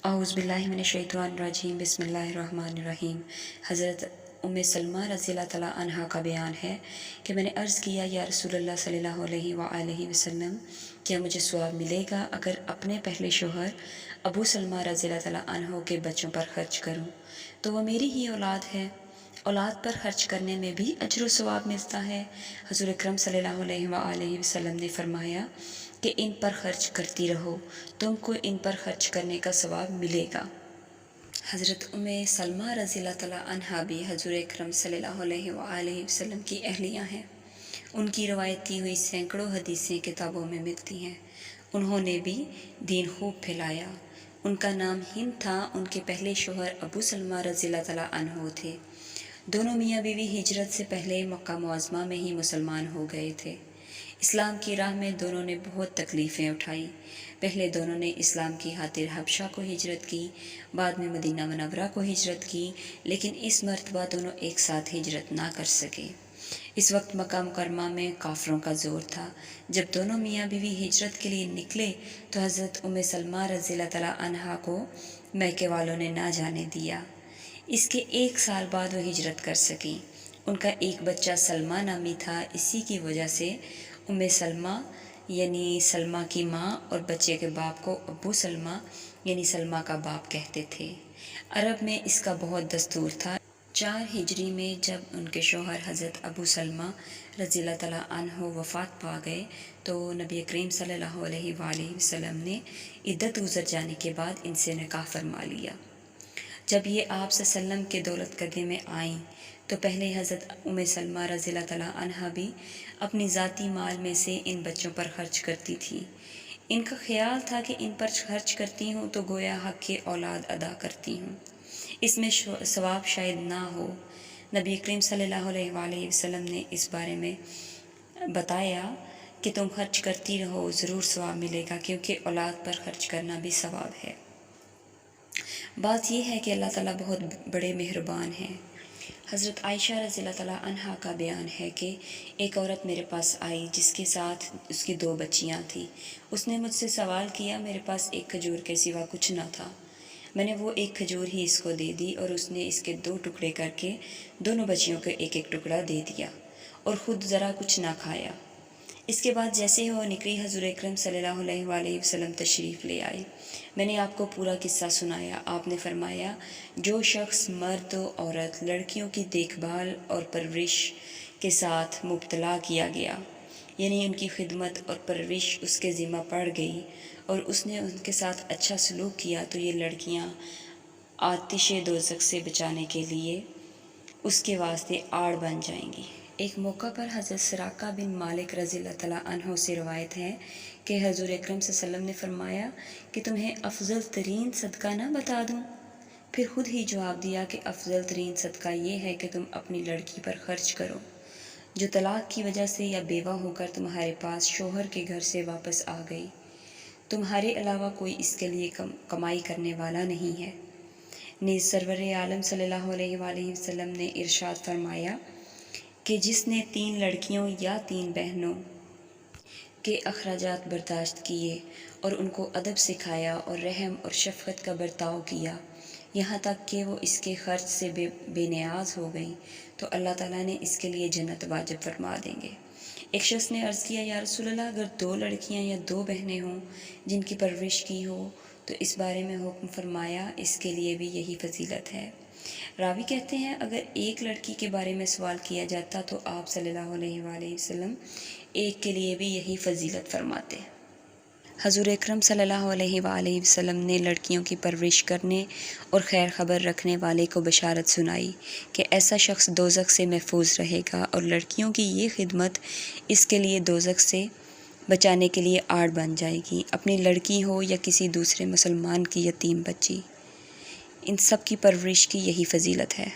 اعوذ باللہ من الشیطان الرجیم بسم اللہ الرحمن الرحیم۔ حضرت سلمہ رضی اللہ تعالیٰ عنہا کا بیان ہے کہ میں نے عرض کیا یا رسول اللہ صلی اللہ علیہ وآلہ وسلم، کیا مجھے ثواب ملے گا اگر اپنے پہلے شوہر ابو سلمہ رضی اللہ تعالیٰ عنہ کے بچوں پر خرچ کروں؟ تو وہ میری ہی اولاد ہے۔ اولاد پر خرچ کرنے میں بھی اجر و ثواب ملتا ہے۔ حضور اکرم صلی اللہ علیہ وآلہ وسلم نے فرمایا کہ ان پر خرچ کرتی رہو، تم کو ان پر خرچ کرنے کا ثواب ملے گا۔ حضرت سلمہ رضی اللہ تعالیٰ عنہا بھی حضور اکرم صلی اللہ علیہ وآلہ وسلم کی اہلیہ ہیں۔ ان کی روایت کی ہوئی سینکڑوں حدیثیں کتابوں میں ملتی ہیں۔ انہوں نے بھی دین خوب پھیلایا۔ ان کا نام ہند تھا۔ ان کے پہلے شوہر ابو سلمہ رضی اللہ تعالیٰ عنہ تھے۔ دونوں میاں بیوی ہجرت سے پہلے مکہ معظمہ میں ہی مسلمان ہو گئے تھے۔ اسلام کی راہ میں دونوں نے بہت تکلیفیں اٹھائیں۔ پہلے دونوں نے اسلام کی خاطر حبشہ کو ہجرت کی، بعد میں مدینہ منورہ کو ہجرت کی، لیکن اس مرتبہ دونوں ایک ساتھ ہجرت نہ کر سکے۔ اس وقت مکہ مکرمہ میں کافروں کا زور تھا۔ جب دونوں میاں بیوی ہجرت کے لیے نکلے تو حضرت سلمہ رضی اللہ تعالیٰ عنہا کو میکے والوں نے نہ جانے دیا۔ اس کے 1 سال بعد وہ ہجرت کر سکیں۔ ان کا ایک بچہ سلمہ نامی تھا۔ اسی کی وجہ سے سلمہ یعنی سلمہ کی ماں اور بچے کے باپ کو ابو سلمہ یعنی سلمہ کا باپ کہتے تھے۔ عرب میں اس کا بہت دستور تھا۔ 4 ہجری میں جب ان کے شوہر حضرت ابو سلمہ رضی اللہ تعالیٰ عنہ وفات پا گئے تو نبی کریم صلی اللہ علیہ وآلہ وسلم نے عدت گزر جانے کے بعد ان سے نکاح فرما لیا۔ جب یہ آپ صلی اللہ علیہ وسلم کے دولت قدے میں آئیں تو پہلے حضرت سلمہ رضی اللہ تعالیٰ عنہا بھی اپنی ذاتی مال میں سے ان بچوں پر خرچ کرتی تھی۔ ان کا خیال تھا کہ ان پر خرچ کرتی ہوں تو گویا حق کے اولاد ادا کرتی ہوں، اس میں ثواب شاید نہ ہو۔ نبی کریم صلی اللہ علیہ وآلہ وسلم نے اس بارے میں بتایا کہ تم خرچ کرتی رہو، ضرور ثواب ملے گا، کیونکہ اولاد پر خرچ کرنا بھی ثواب ہے۔ بات یہ ہے کہ اللہ تعالیٰ بہت بڑے مہربان ہیں۔ حضرت عائشہ رضی اللہ تعالیٰ عنہا کا بیان ہے کہ ایک عورت میرے پاس آئی جس کے ساتھ اس کی 2 بچیاں تھیں۔ اس نے مجھ سے سوال کیا، میرے پاس ایک کھجور کے سوا کچھ نہ تھا۔ میں نے وہ ایک کھجور ہی اس کو دے دی اور اس نے اس کے 2 ٹکڑے کر کے دونوں بچیوں کو ایک ایک ٹکڑا دے دیا اور خود ذرا کچھ نہ کھایا۔ اس کے بعد جیسے ہی وہ نکلی حضور اکرم صلی اللہ علیہ وآلہ وسلم تشریف لے آئے۔ میں نے آپ کو پورا قصہ سنایا۔ آپ نے فرمایا، جو شخص مرد و عورت لڑکیوں کی دیکھ بھال اور پرورش کے ساتھ مبتلا کیا گیا، یعنی ان کی خدمت اور پرورش اس کے ذمہ پڑ گئی اور اس نے ان کے ساتھ اچھا سلوک کیا، تو یہ لڑکیاں آتش دوزخ سے بچانے کے لیے اس کے واسطے آڑ بن جائیں گی۔ ایک موقع پر حضرت سراقہ بن مالک رضی اللہ تعالیٰ عنہ سے روایت ہے کہ حضور اکرم صلی اللہ علیہ وسلم نے فرمایا کہ تمہیں افضل ترین صدقہ نہ بتا دوں؟ پھر خود ہی جواب دیا کہ افضل ترین صدقہ یہ ہے کہ تم اپنی لڑکی پر خرچ کرو جو طلاق کی وجہ سے یا بیوہ ہو کر تمہارے پاس شوہر کے گھر سے واپس آ گئی۔ تمہارے علاوہ کوئی اس کے لیے کمائی کرنے والا نہیں ہے۔ نیز سرور عالم صلی اللہ علیہ وآلہ وسلم نے ارشاد فرمایا کہ جس نے 3 لڑکیوں یا 3 بہنوں کے اخراجات برداشت کیے اور ان کو ادب سکھایا اور رحم اور شفقت کا برتاؤ کیا، یہاں تک کہ وہ اس کے خرچ سے بے نیاز ہو گئیں، تو اللہ تعالیٰ نے اس کے لیے جنت واجب فرما دیں گے۔ ایک شخص نے عرض کیا، یا رسول اللہ، اگر 2 لڑکیاں یا 2 بہنیں ہوں جن کی پرورش کی ہو تو اس بارے میں حکم فرمایا، اس کے لیے بھی یہی فضیلت ہے۔ راوی کہتے ہیں، اگر ایک لڑکی کے بارے میں سوال کیا جاتا تو آپ صلی اللہ علیہ وآلہ وسلم ایک کے لیے بھی یہی فضیلت فرماتے۔ حضور اکرم صلی اللہ علیہ وآلہ وسلم نے لڑکیوں کی پرورش کرنے اور خیر خبر رکھنے والے کو بشارت سنائی کہ ایسا شخص دوزخ سے محفوظ رہے گا، اور لڑکیوں کی یہ خدمت اس کے لیے دوزخ سے بچانے کے لیے آڑ بن جائے گی، اپنی لڑکی ہو یا کسی دوسرے مسلمان کی یتیم بچی، ان سب کی پرورش کی یہی فضیلت ہے۔